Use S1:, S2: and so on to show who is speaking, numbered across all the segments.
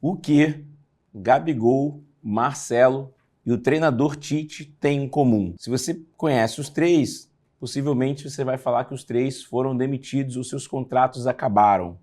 S1: O que Gabigol, Marcelo e o treinador Tite têm em comum? Se você conhece os três, possivelmente você vai falar que os três foram demitidos ou seus contratos acabaram.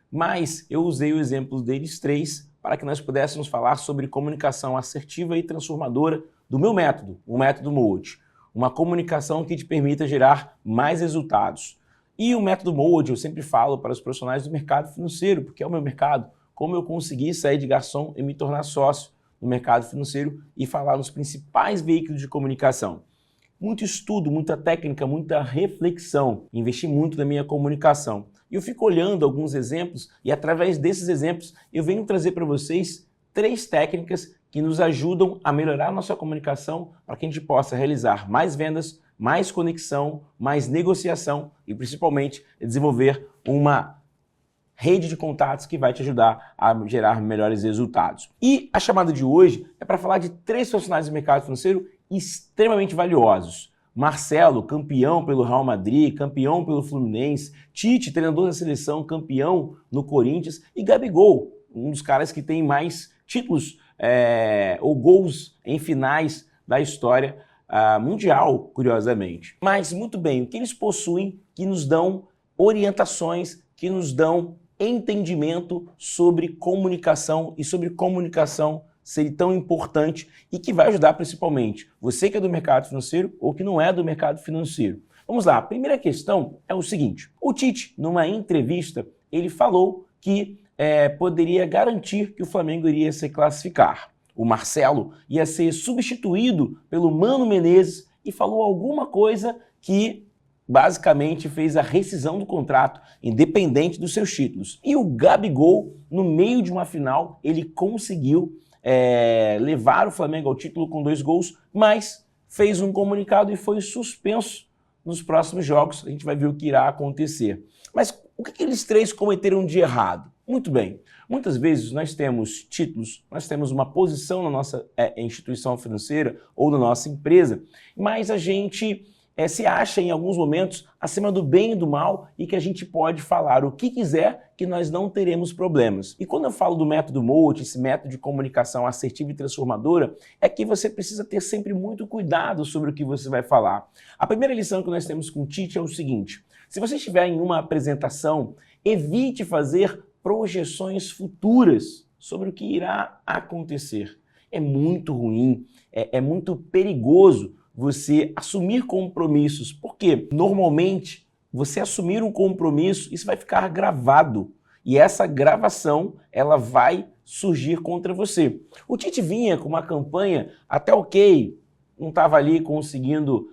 S1: Mas eu usei o exemplo deles três para que nós pudéssemos falar sobre comunicação assertiva e transformadora do meu método, o método MOLD. Uma comunicação que te permita gerar mais resultados. E o método MOLD eu sempre falo para os profissionais do mercado financeiro, porque é o meu mercado, como eu consegui sair de garçom e me tornar sócio no mercado financeiro e falar nos principais veículos de comunicação. Muito estudo, muita técnica, muita reflexão, investi muito na minha comunicação. E eu fico olhando alguns exemplos e através desses exemplos eu venho trazer para vocês 3 técnicas que nos ajudam a melhorar a nossa comunicação para que a gente possa realizar mais vendas, mais conexão, mais negociação e principalmente desenvolver uma rede de contatos que vai te ajudar a gerar melhores resultados. E a chamada de hoje é para falar de 3 profissionais do mercado financeiro extremamente valiosos. Marcelo, campeão pelo Real Madrid, campeão pelo Fluminense, Tite, treinador da seleção, campeão no Corinthians, e Gabigol, um dos caras que tem mais títulos ou gols em finais da história mundial, curiosamente. Mas, muito bem, o que eles possuem que nos dão orientações, que nos dão entendimento sobre comunicação e sobre comunicação ser tão importante e que vai ajudar principalmente você que é do mercado financeiro ou que não é do mercado financeiro. Vamos lá, a primeira questão é o seguinte, o Tite, numa entrevista, ele falou que poderia garantir que o Flamengo iria se classificar. O Marcelo ia ser substituído pelo Mano Menezes e falou alguma coisa que basicamente fez a rescisão do contrato, independente dos seus títulos. E o Gabigol, no meio de uma final, ele conseguiu levar o Flamengo ao título com 2 gols, mas fez um comunicado e foi suspenso nos próximos jogos. A gente vai ver o que irá acontecer. Mas o que eles 3 cometeram de errado? Muito bem, muitas vezes nós temos títulos, nós temos uma posição na nossa instituição financeira ou na nossa empresa, mas a gente se acha em alguns momentos acima do bem e do mal e que a gente pode falar o que quiser que nós não teremos problemas. E quando eu falo do método MOLD, esse método de comunicação assertiva e transformadora, é que você precisa ter sempre muito cuidado sobre o que você vai falar. A primeira lição que nós temos com o Tite é o seguinte, se você estiver em uma apresentação, evite fazer projeções futuras sobre o que irá acontecer. É muito ruim, é muito perigoso você assumir compromissos, porque normalmente você assumir um compromisso, isso vai ficar gravado e essa gravação ela vai surgir contra você. O Tite vinha com uma campanha até ok, não estava ali conseguindo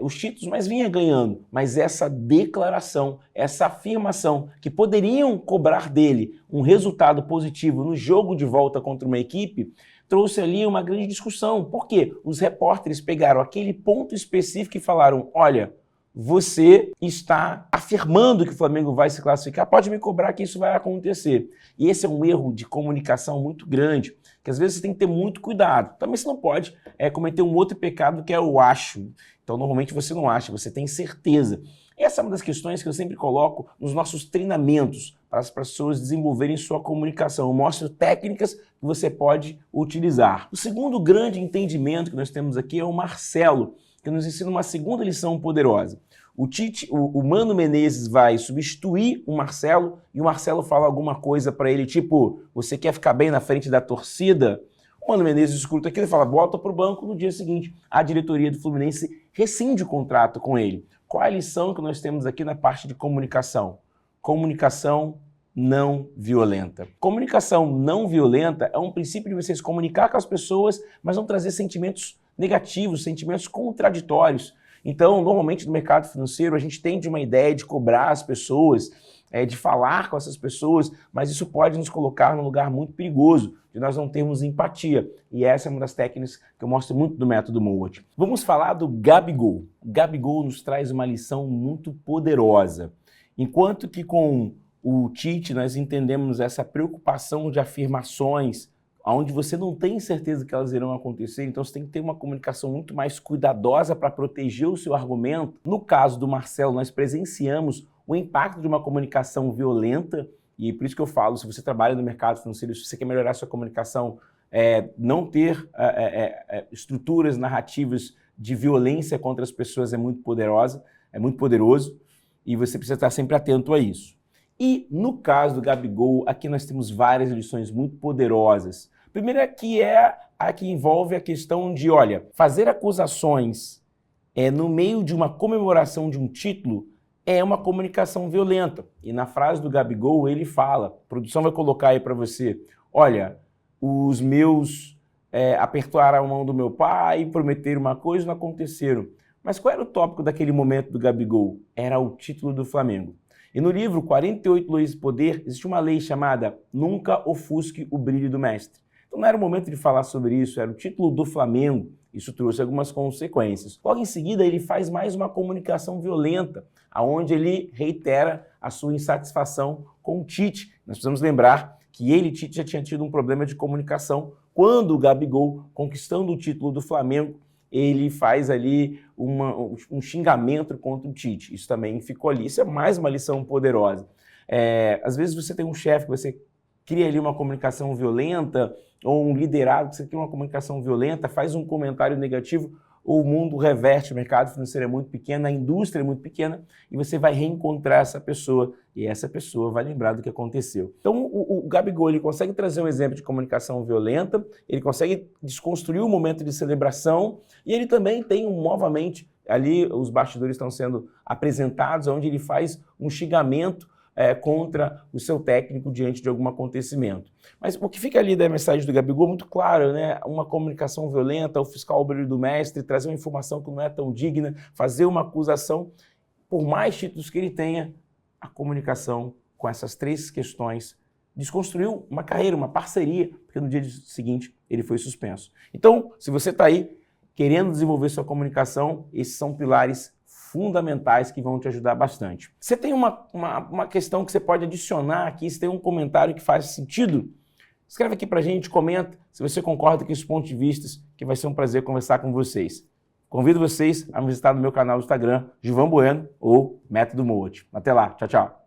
S1: os títulos, mas vinha ganhando. Mas essa declaração, essa afirmação que poderiam cobrar dele um resultado positivo no jogo de volta contra uma equipe, trouxe ali uma grande discussão. Por quê? Os repórteres pegaram aquele ponto específico e falaram, olha, você está afirmando que o Flamengo vai se classificar, pode me cobrar que isso vai acontecer. E esse é um erro de comunicação muito grande, que às vezes você tem que ter muito cuidado. Também você não pode cometer um outro pecado que é o acho. Então, normalmente você não acha, você tem certeza. Essa é uma das questões que eu sempre coloco nos nossos treinamentos para as pessoas desenvolverem sua comunicação. Eu mostro técnicas que você pode utilizar. O segundo grande entendimento que nós temos aqui é o Marcelo, que nos ensina uma segunda lição poderosa. O Tite, o Mano Menezes vai substituir o Marcelo e o Marcelo fala alguma coisa para ele, tipo, você quer ficar bem na frente da torcida? O Mano Menezes escuta aquilo e fala, volta para o banco. No dia seguinte, a diretoria do Fluminense rescinde o contrato com ele. Qual é a lição que nós temos aqui na parte de comunicação? Comunicação não violenta. Comunicação não violenta é um princípio de você se comunicar com as pessoas, mas não trazer sentimentos negativos, sentimentos contraditórios. Então, normalmente no mercado financeiro, a gente tem uma ideia de cobrar as pessoas, de falar com essas pessoas, mas isso pode nos colocar num lugar muito perigoso, de nós não termos empatia. E essa é uma das técnicas que eu mostro muito do método MOLD. Vamos falar do Gabigol. O Gabigol nos traz uma lição muito poderosa. Enquanto que com o Tite nós entendemos essa preocupação de afirmações, onde você não tem certeza que elas irão acontecer, então você tem que ter uma comunicação muito mais cuidadosa para proteger o seu argumento. No caso do Marcelo, nós presenciamos o impacto de uma comunicação violenta E por isso que eu falo, se você trabalha no mercado financeiro, se você quer melhorar sua comunicação, não ter estruturas narrativas de violência contra as pessoas é muito poderosa, é muito poderoso, e você precisa estar sempre atento a isso. E no caso do Gabigol, aqui nós temos várias lições muito poderosas. A primeira que é a que envolve a questão de, olha, fazer acusações no meio de uma comemoração de um título é uma comunicação violenta. E na frase do Gabigol ele fala, a produção vai colocar aí para você, olha, os meus apertaram a mão do meu pai, prometeram uma coisa e não aconteceram. Mas qual era o tópico daquele momento do Gabigol? Era o título do Flamengo. E no livro 48 Leis do Poder, existe uma lei chamada Nunca Ofusque o Brilho do Mestre. Então não era o momento de falar sobre isso, era o título do Flamengo. Isso trouxe algumas consequências. Logo em seguida, ele faz mais uma comunicação violenta, onde ele reitera a sua insatisfação com o Tite. Nós precisamos lembrar que ele, Tite, já tinha tido um problema de comunicação quando o Gabigol, conquistando o título do Flamengo, ele faz ali um xingamento contra o Tite. Isso também ficou ali. Isso é mais uma lição poderosa. Às vezes você tem um chefe que você cria ali uma comunicação violenta, ou um liderado que você cria uma comunicação violenta, faz um comentário negativo, o mundo reverte, o mercado financeiro é muito pequeno, a indústria é muito pequena, e você vai reencontrar essa pessoa, e essa pessoa vai lembrar do que aconteceu. Então o Gabigol ele consegue trazer um exemplo de comunicação violenta, ele consegue desconstruir o momento de celebração, e ele também tem novamente, ali os bastidores estão sendo apresentados, onde ele faz um xingamento contra o seu técnico diante de algum acontecimento. Mas o que fica ali da mensagem do Gabigol é muito claro, né? Uma comunicação violenta, ofuscar o brilho do mestre, trazer uma informação que não é tão digna, fazer uma acusação, por mais títulos que ele tenha, a comunicação com essas três questões desconstruiu uma carreira, uma parceria, porque no dia seguinte ele foi suspenso. Então, se você está aí querendo desenvolver sua comunicação, esses são pilares fundamentais que vão te ajudar bastante. Você tem uma questão que você pode adicionar aqui, se tem um comentário que faz sentido, escreve aqui pra gente, comenta se você concorda com esses pontos de vista, que vai ser um prazer conversar com vocês. Convido vocês a me visitar no meu canal do Instagram, Gilvan Bueno ou Método Moat. Até lá, tchau, tchau.